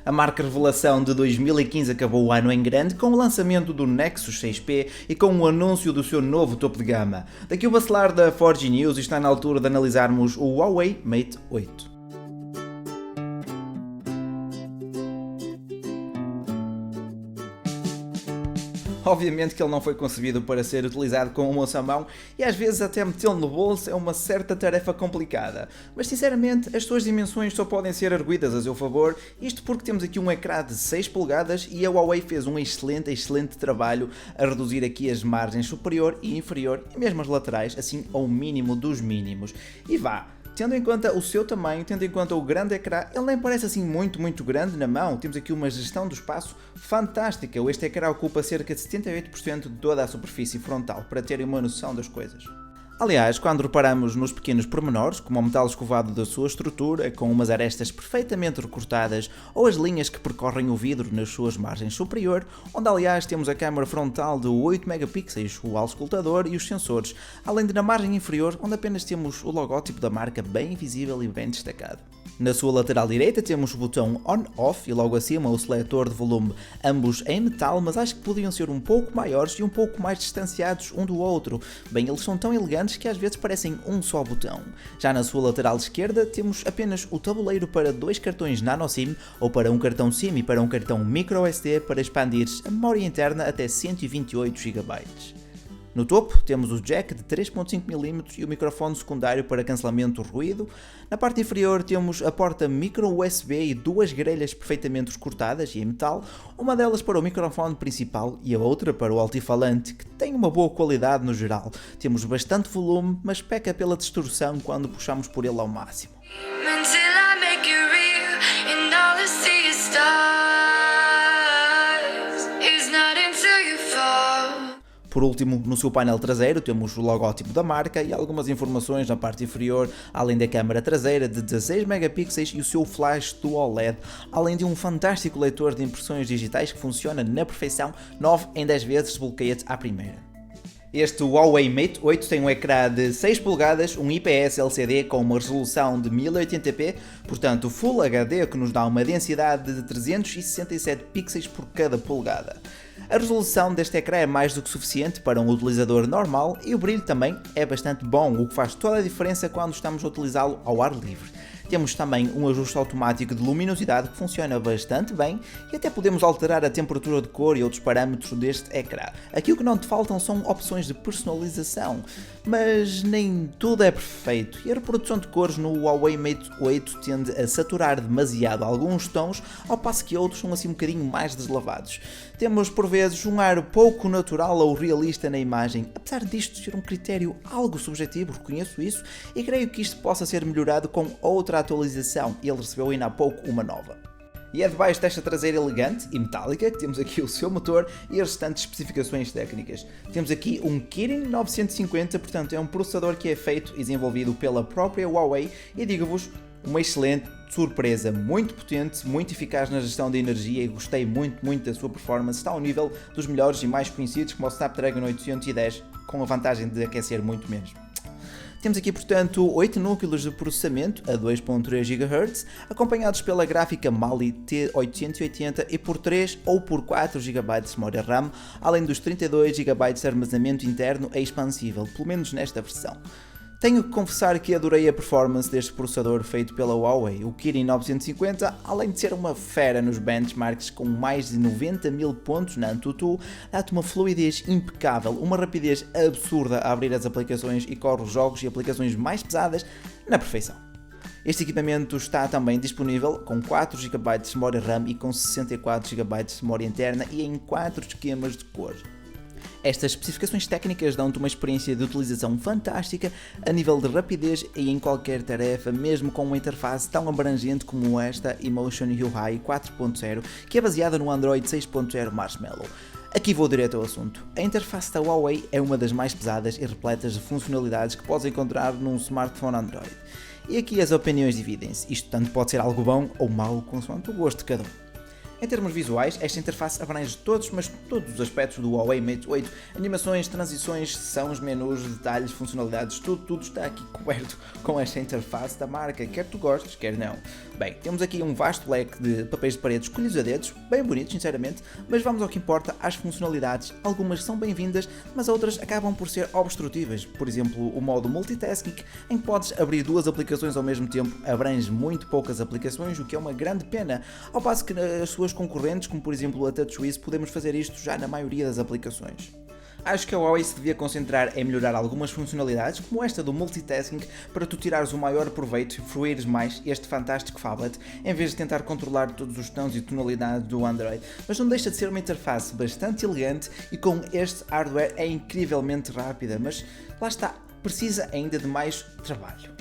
A marca revelação de 2015 acabou o ano em grande com o lançamento do Nexus 6P e com o anúncio do seu novo topo de gama. Daqui o bacelar da 4G News está na altura de analisarmos o Huawei Mate 8. Obviamente que ele não foi concebido para ser utilizado com o moço à mão e às vezes até metê-lo no bolso é uma certa tarefa complicada. Mas sinceramente as suas dimensões só podem ser arguidas a seu favor, isto porque temos aqui um ecrã de 6 polegadas e a Huawei fez um excelente trabalho a reduzir aqui as margens superior e inferior e mesmo as laterais, assim ao mínimo dos mínimos. E vá! Tendo em conta o seu tamanho, tendo em conta o grande ecrã, ele nem parece assim muito grande na mão. Temos aqui uma gestão do espaço fantástica. Este ecrã ocupa cerca de 78% de toda a superfície frontal, para terem uma noção das coisas. Aliás, quando reparamos nos pequenos pormenores, como o metal escovado da sua estrutura, com umas arestas perfeitamente recortadas, ou as linhas que percorrem o vidro nas suas margens superior, onde aliás temos a câmera frontal de 8 megapixels, o auscultador e os sensores, além de na margem inferior, onde apenas temos o logótipo da marca bem visível e bem destacado. Na sua lateral direita temos o botão On-Off e logo acima o seletor de volume, ambos em metal, mas acho que podiam ser um pouco maiores e um pouco mais distanciados um do outro. Bem, eles são tão elegantes que às vezes parecem um só botão. Já na sua lateral esquerda temos apenas o tabuleiro para 2 cartões nano SIM ou para um cartão SIM e para um cartão microSD para expandir a memória interna até 128 GB. No topo temos o jack de 3.5mm e o microfone secundário para cancelamento de ruído. Na parte inferior temos a porta micro USB e 2 grelhas perfeitamente recortadas e em metal, uma delas para o microfone principal e a outra para o altifalante, que tem uma boa qualidade no geral. Temos bastante volume, mas peca pela distorção quando puxamos por ele ao máximo. Por último, no seu painel traseiro temos o logótipo da marca e algumas informações na parte inferior, além da câmera traseira de 16 megapixels e o seu flash Dual LED, além de um fantástico leitor de impressões digitais que funciona na perfeição, 9 em 10 vezes desbloqueia-te à primeira. Este Huawei Mate 8 tem um ecrã de 6 polegadas, um IPS LCD com uma resolução de 1080p, portanto Full HD, que nos dá uma densidade de 367 pixels por cada polegada. A resolução deste ecrã é mais do que suficiente para um utilizador normal e o brilho também é bastante bom, o que faz toda a diferença quando estamos a utilizá-lo ao ar livre. Temos também um ajuste automático de luminosidade que funciona bastante bem e até podemos alterar a temperatura de cor e outros parâmetros deste ecrã. Aqui o que não te faltam são opções de personalização, mas nem tudo é perfeito e a reprodução de cores no Huawei Mate 8 tende a saturar demasiado alguns tons, ao passo que outros são assim um bocadinho mais deslavados. Temos por vezes um ar pouco natural ou realista na imagem, apesar disto ser um critério algo subjetivo, reconheço isso, e creio que isto possa ser melhorado com outra atualização, e ele recebeu ainda há pouco uma nova. E é debaixo desta traseira elegante e metálica que temos aqui o seu motor e as restantes especificações técnicas. Temos aqui um Kirin 950, portanto é um processador que é feito e desenvolvido pela própria Huawei e digo-vos, uma excelente surpresa, muito potente, muito eficaz na gestão de energia e gostei muito da sua performance, está ao nível dos melhores e mais conhecidos como o Snapdragon 810, com a vantagem de aquecer muito menos. Temos aqui, portanto, 8 núcleos de processamento a 2.3 GHz, acompanhados pela gráfica Mali T880 e por 3 ou por 4 GB de memória RAM, além dos 32 GB de armazenamento interno expansível, pelo menos nesta versão. Tenho que confessar que adorei a performance deste processador feito pela Huawei. O Kirin 950, além de ser uma fera nos benchmarks com mais de 90.000 pontos na AnTuTu, dá-te uma fluidez impecável, uma rapidez absurda a abrir as aplicações e corre os jogos e aplicações mais pesadas na perfeição. Este equipamento está também disponível com 4 GB de memória RAM e com 64 GB de memória interna e em 4 esquemas de cor. Estas especificações técnicas dão-te uma experiência de utilização fantástica a nível de rapidez e em qualquer tarefa, mesmo com uma interface tão abrangente como esta Emotion UI 4.0, que é baseada no Android 6.0 Marshmallow. Aqui vou direto ao assunto. A interface da Huawei é uma das mais pesadas e repletas de funcionalidades que podes encontrar num smartphone Android. E aqui as opiniões dividem-se, isto tanto pode ser algo bom ou mau, consoante o gosto de cada um. Em termos visuais, esta interface abrange todos, mas todos os aspectos do Huawei Mate 8, animações, transições, sessões, menus, detalhes, funcionalidades, tudo está aqui coberto com esta interface da marca, quer tu gostes, quer não. Bem, temos aqui um vasto leque de papéis de parede escolhidos a dedos, bem bonitos sinceramente, mas vamos ao que importa, às funcionalidades. Algumas são bem-vindas, mas outras acabam por ser obstrutivas. Por exemplo, o modo multitasking, em que podes abrir duas aplicações ao mesmo tempo, abrange muito poucas aplicações, o que é uma grande pena, ao passo que as suas concorrentes, como por exemplo a TouchWiz, podemos fazer isto já na maioria das aplicações. Acho que a Huawei se devia concentrar em melhorar algumas funcionalidades, como esta do multitasking, para tu tirares o maior proveito e fruires mais este fantástico phablet, em vez de tentar controlar todos os tons e tonalidades do Android. Mas não deixa de ser uma interface bastante elegante e com este hardware é incrivelmente rápida, mas lá está, precisa ainda de mais trabalho.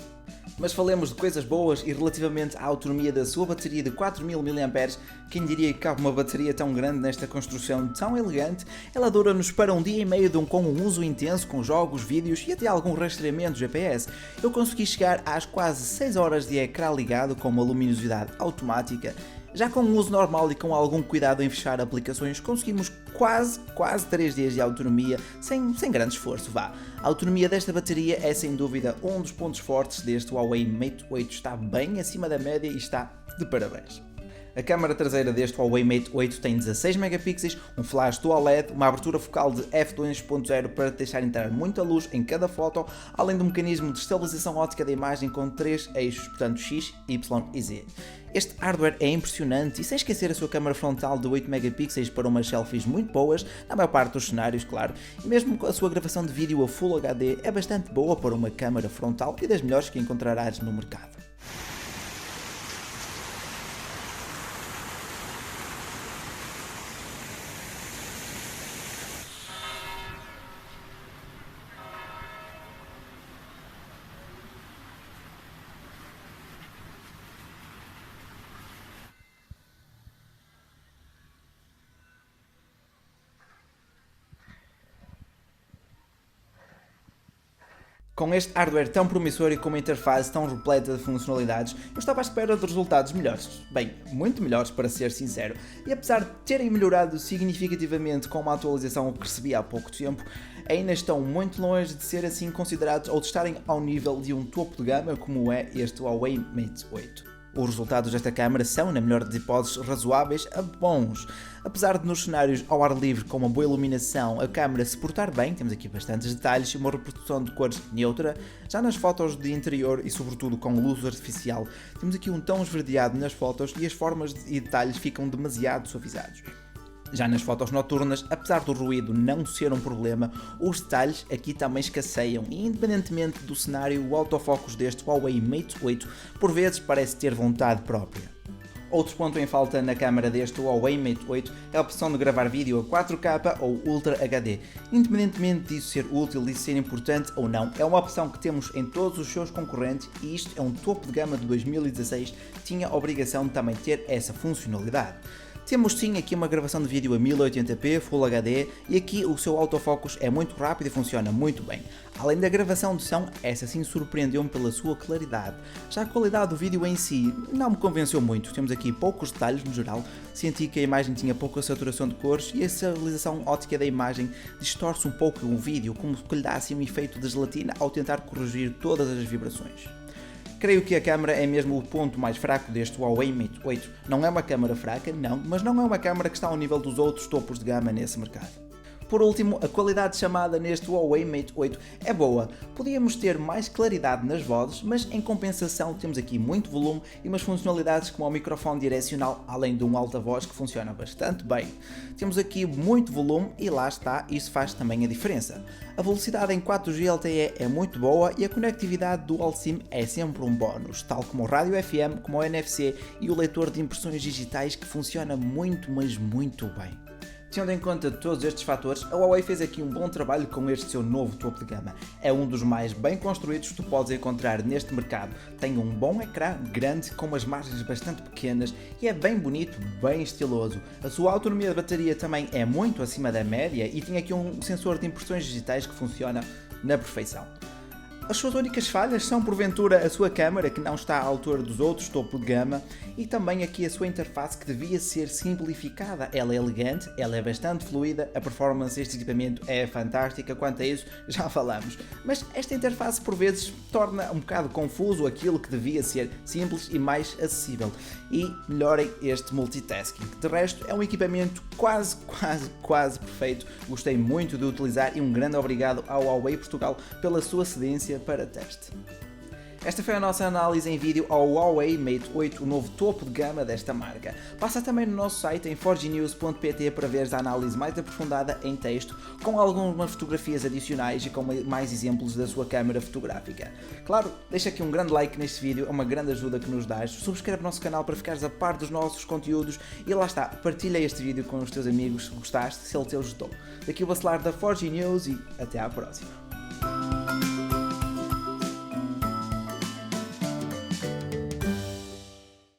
Mas falemos de coisas boas e relativamente à autonomia da sua bateria de 4000 mAh, quem diria que cabe uma bateria tão grande nesta construção tão elegante, ela dura-nos para um dia e meio com um uso intenso com jogos, vídeos e até algum rastreamento GPS. Eu consegui chegar às quase 6 horas de ecrã ligado com uma luminosidade automática. Já com um uso normal e com algum cuidado em fechar aplicações, conseguimos quase 3 dias de autonomia sem grande esforço, vá. A autonomia desta bateria é sem dúvida um dos pontos fortes deste Huawei Mate 8, está bem acima da média e está de parabéns. A câmara traseira deste Huawei Mate 8 tem 16 megapixels, um flash Dual LED, uma abertura focal de f2.0 para deixar entrar muita luz em cada foto, além de um mecanismo de estabilização óptica da imagem com 3 eixos, portanto X, Y e Z. Este hardware é impressionante e sem esquecer a sua câmara frontal de 8 megapixels para umas selfies muito boas, na maior parte dos cenários, claro, e mesmo a sua gravação de vídeo a Full HD é bastante boa para uma câmara frontal e das melhores que encontrarás no mercado. Com este hardware tão promissor e com uma interface tão repleta de funcionalidades, eu estava à espera de resultados melhores. Bem, muito melhores para ser sincero. E apesar de terem melhorado significativamente com uma atualização que recebi há pouco tempo, ainda estão muito longe de ser assim considerados ou de estarem ao nível de um topo de gama como é este Huawei Mate 8. Os resultados desta câmara são, na melhor das hipóteses, razoáveis a bons. Apesar de nos cenários ao ar livre com uma boa iluminação a câmara se portar bem, temos aqui bastantes detalhes e uma reprodução de cores neutra, já nas fotos de interior e sobretudo com luz artificial, temos aqui um tom esverdeado nas fotos e as formas e detalhes ficam demasiado suavizados. Já nas fotos noturnas, apesar do ruído não ser um problema, os detalhes aqui também escasseiam e independentemente do cenário, o autofocus deste Huawei Mate 8 por vezes parece ter vontade própria. Outro ponto em falta na câmara deste Huawei Mate 8 é a opção de gravar vídeo a 4K ou Ultra HD. Independentemente disso ser útil e ser importante ou não, é uma opção que temos em todos os seus concorrentes e isto é um topo de gama de 2016, tinha a obrigação de também ter essa funcionalidade. Temos sim aqui uma gravação de vídeo a 1080p Full HD e aqui o seu autofocus é muito rápido e funciona muito bem. Além da gravação de som, essa sim surpreendeu-me pela sua claridade. Já a qualidade do vídeo em si não me convenceu muito, temos aqui poucos detalhes no geral, senti que a imagem tinha pouca saturação de cores e a estabilização óptica da imagem distorce um pouco o vídeo, como que lhe dá assim um efeito de gelatina ao tentar corrigir todas as vibrações. Creio que a câmera é mesmo o ponto mais fraco deste Huawei Mate 8. Não é uma câmera fraca, não, mas não é uma câmera que está ao nível dos outros topos de gama nesse mercado. Por último, a qualidade de chamada neste Huawei Mate 8 é boa. Podíamos ter mais claridade nas vozes, mas em compensação temos aqui muito volume e umas funcionalidades como o microfone direcional, além de um alta-voz que funciona bastante bem. Temos aqui muito volume e lá está, isso faz também a diferença. A velocidade em 4G LTE é muito boa e a conectividade Dual SIM é sempre um bónus, tal como o rádio FM, como o NFC e o leitor de impressões digitais que funciona muito, mas muito bem. Tendo em conta todos estes fatores, a Huawei fez aqui um bom trabalho com este seu novo topo de gama. É um dos mais bem construídos que tu podes encontrar neste mercado. Tem um bom ecrã grande com umas margens bastante pequenas e é bem bonito, bem estiloso. A sua autonomia de bateria também é muito acima da média e tem aqui um sensor de impressões digitais que funciona na perfeição. As suas únicas falhas são porventura a sua câmera, que não está à altura dos outros topo de gama, e também aqui a sua interface, que devia ser simplificada. Ela é elegante, ela é bastante fluida, a performance deste equipamento é fantástica, quanto a isso já falamos. Mas esta interface por vezes torna um bocado confuso aquilo que devia ser simples e mais acessível. E melhorem este multitasking. De resto, é um equipamento quase perfeito. Gostei muito de utilizar e um grande obrigado ao Huawei Portugal pela sua cedência para teste. Esta foi a nossa análise em vídeo ao Huawei Mate 8, o novo topo de gama desta marca. Passa também no nosso site em 4gnews.pt para veres a análise mais aprofundada em texto, com algumas fotografias adicionais e com mais exemplos da sua câmera fotográfica. Claro, deixa aqui um grande like neste vídeo, é uma grande ajuda que nos dás. Subscreve o nosso canal para ficares a par dos nossos conteúdos e lá está, partilha este vídeo com os teus amigos se gostaste, se ele te ajudou. Daqui o Bacelar da 4G News e até à próxima.